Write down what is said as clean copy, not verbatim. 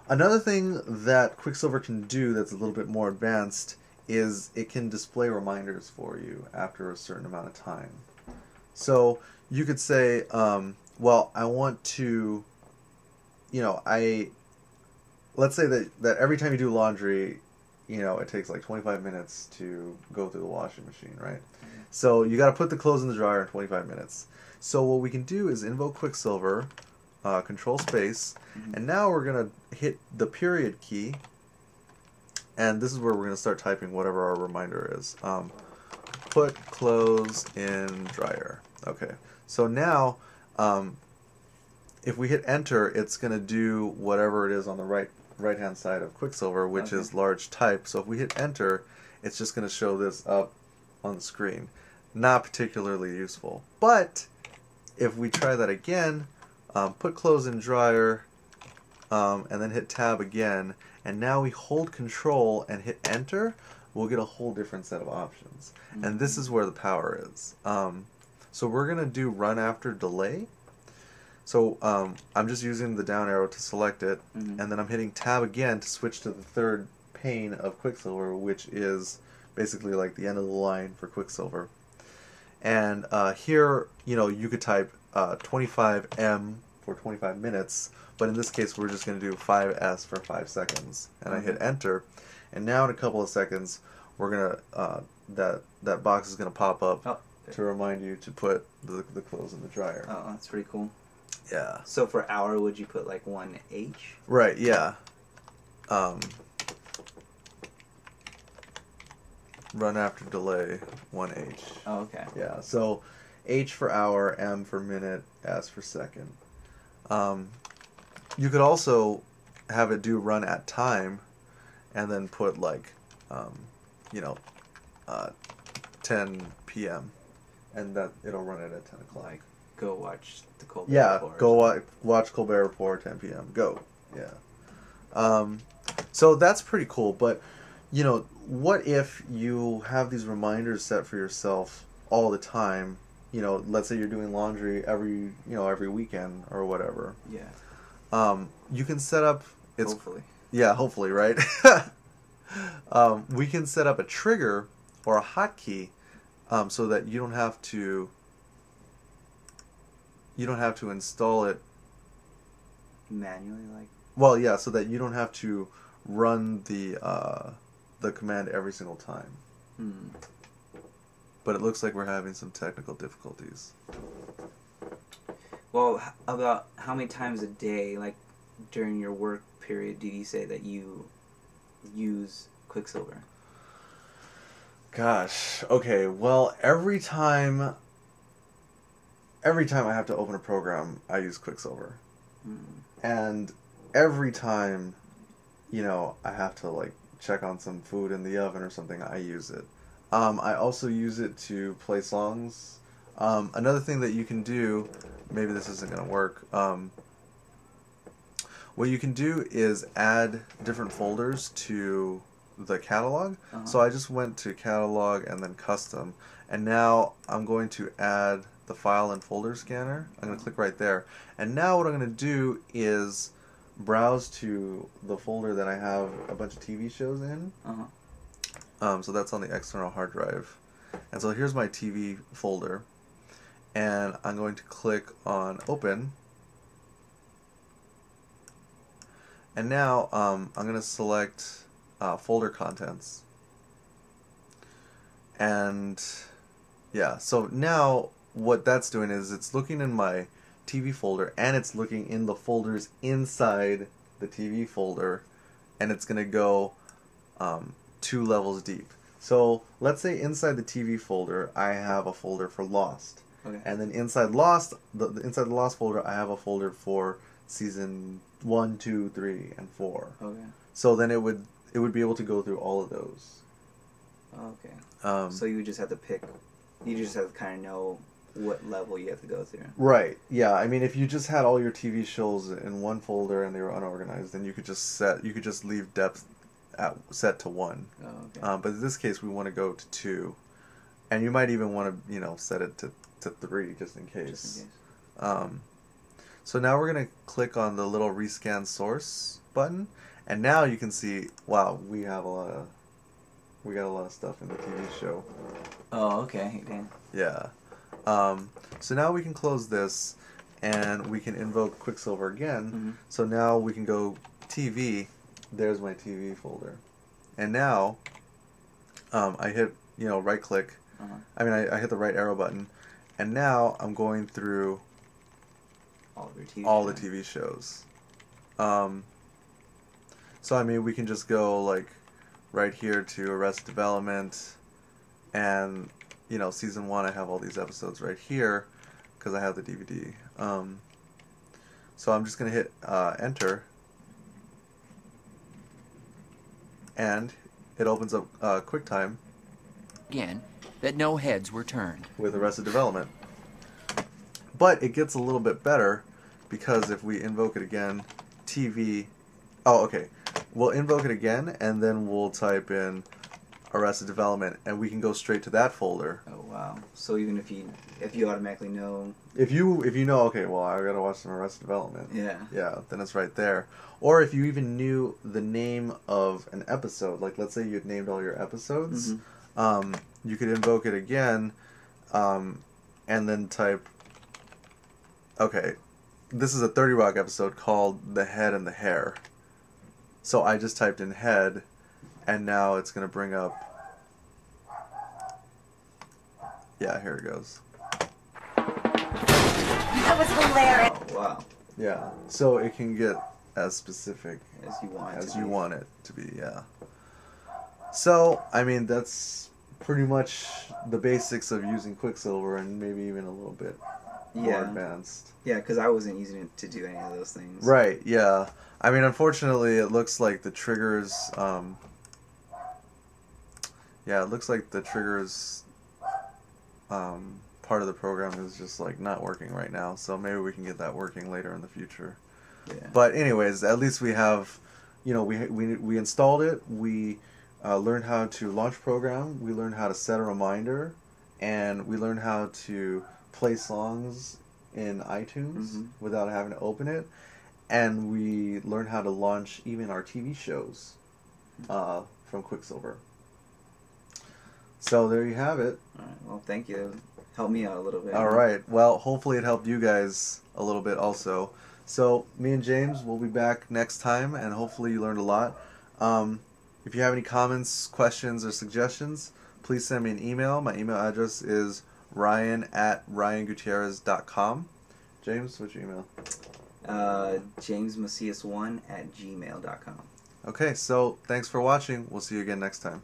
Another thing that Quicksilver can do that's a little bit more advanced is it can display reminders for you after a certain amount of time. So you could say, well, I want to, I let's say that every time you do laundry, it takes like 25 minutes to go through the washing machine, right? So you got to put the clothes in the dryer in 25 minutes. So what we can do is invoke Quicksilver, control space, and now we're going to hit the period key, and this is where we're going to start typing whatever our reminder is. Put clothes in dryer. Okay, so now if we hit enter, it's going to do whatever it is on the right hand side of Quicksilver, which is large type. So if we hit enter, it's just going to show this up on the screen. Not particularly useful. But if we try that again, put clothes in dryer, and then hit tab again, and now we hold control and hit enter, we'll get a whole different set of options. And this is where the power is. So we're going to do run after delay. So I'm just using the down arrow to select it, and then I'm hitting tab again to switch to the third pane of Quicksilver, which is basically like the end of the line for Quicksilver. And here, you could type 25M for 25 minutes, but in this case we're just going to do 5S for 5 seconds. And I hit enter, and now in a couple of seconds we're going to, that box is going to pop up to remind you to put the clothes in the dryer. Oh, that's pretty cool. Yeah. So for hour, would you put like 1H? Right, yeah. Run after delay, 1H. Oh, okay. Yeah, so H for hour, M for minute, S for second. You could also have it do run at time, and then put like, 10 p.m. and that it'll run it at 10 o'clock. Like, go watch the Colbert Report. Yeah, go watch Colbert Report, 10 p.m. Go. Yeah. So that's pretty cool, but what if you have these reminders set for yourself all the time? Let's say you're doing laundry every weekend or whatever. Yeah. You can set up. Hopefully. Yeah, hopefully, right? We can set up a trigger or a hotkey, so that you don't have to install it Manually, like. Well, yeah, so that you don't have to run the command every single time. But it looks like we're having some technical difficulties. Well, about how many times a day, like during your work period, do you say that you use Quicksilver? Gosh, okay, well, every time I have to open a program, I use Quicksilver. And every time, I have to like check on some food in the oven or something, I use it. I also use it to play songs. Another thing that you can do, maybe this isn't going to work, what you can do is add different folders to the catalog. So I just went to catalog and then custom, and now I'm going to add the file and folder scanner. I'm going to click right there, and now what I'm going to do is browse to the folder that I have a bunch of TV shows in. So that's on the external hard drive, and so here's my TV folder, and I'm going to click on open, and now I'm going to select folder contents, and yeah, so now what that's doing is it's looking in my TV folder, and it's looking in the folders inside the TV folder, and it's going to go 2 levels deep. So let's say inside the TV folder I have a folder for Lost, and then inside Lost, inside the Lost folder I have a folder for season 1, 2, 3, and 4. So then it would be able to go through all of those. So you just have to pick. You just have to kind of know what level you have to go through. Right. Yeah. I mean, if you just had all your TV shows in one folder and they were unorganized, then you could just leave depth set to 1. But in this case, we want to go to 2, and you might even want to set it to 3 just in case. So now we're going to click on the little rescan source button, and now you can see, wow, we got a lot of stuff in the TV show. Oh, okay. Yeah. So now we can close this, and we can invoke Quicksilver again. Mm-hmm. So now we can go TV. There's my TV folder, and now I hit right click. Uh-huh. I mean I hit the right arrow button, and now I'm going through all the TV shows. So I mean we can just go like right here to Arrested Development, and season 1 I have all these episodes right here because I have the DVD. So I'm just gonna hit enter, and it opens up QuickTime Again, that no heads were turned. with Arrested Development. But it gets a little bit better because if we invoke it again, TV. Oh, okay. We'll invoke it again, and then we'll type in Arrested Development, and we can go straight to that folder. Oh wow! So even if you automatically know, if you know, okay, well I gotta watch some Arrested Development. Yeah, then it's right there. Or if you even knew the name of an episode, like let's say you had named all your episodes, you could invoke it again, and then type. Okay, this is a 30 Rock episode called The Head and the Hair. So I just typed in head, and now it's going to bring up... Yeah, here it goes. That was hilarious. Oh, wow. Yeah, so it can get as specific As you want it to be, yeah. So, I mean, that's pretty much the basics of using Quicksilver, and maybe even a little bit more advanced. Yeah, because I wasn't using it to do any of those things. Right, yeah. I mean, unfortunately, it looks like the triggers, part of the program is just, like, not working right now, so maybe we can get that working later in the future. Yeah. But anyways, at least we have, we installed it, we learned how to launch program, we learned how to set a reminder, and we learned how to play songs in iTunes without having to open it, and we learned how to launch even our TV shows from Quicksilver. So there you have it. All right. Well, thank you. Helped me out a little bit. All right. Well, hopefully it helped you guys a little bit also. So me and James will be back next time, and hopefully you learned a lot. If you have any comments, questions, or suggestions, please send me an email. My email address is ryan@ryangutierrez.com. James, what's your email? JamesMacias1@gmail.com. Okay, so thanks for watching. We'll see you again next time.